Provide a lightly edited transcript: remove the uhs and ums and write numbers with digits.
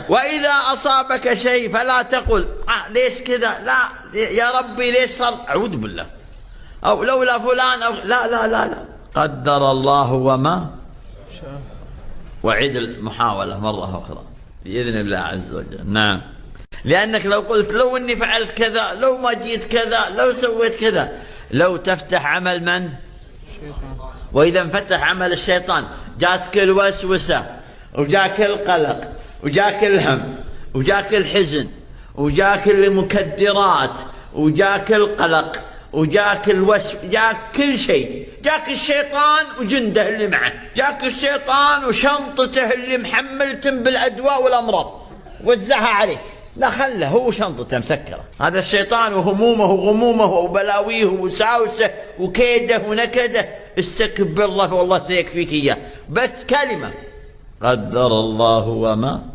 وإذا أصابك شيء فلا تقل ليش كذا، لا يا ربي ليش صار، أعوذ بالله، أو لولا فلان، أو لا لا لا لا، قدر الله وما شاء. وعد المحاولة مرة أخرى بإذن الله عز وجل. نعم، لأنك لو قلت لو إني فعلت كذا، لو ما جيت كذا، لو سويت كذا، لو تفتح عمل من؟ الشيطان. وإذا انفتح عمل الشيطان جاتك الوسوسة، وجاك القلق، وجاك الهم، وجاك الحزن، وجاك المكدرات، وجاك القلق، وجاك جاك كل شيء، جاك الشيطان وجنده اللي معه، جاك الشيطان وشنطته اللي محملتم بالأدواء والأمراض وزعها عليك، لا خله هو شنطته مسكرة، هذا الشيطان وهمومه وغمومه وبلاويه وساوسه وكيده ونكده، استكبر الله والله سيكفيك إياه، بس كلمة قدر الله وما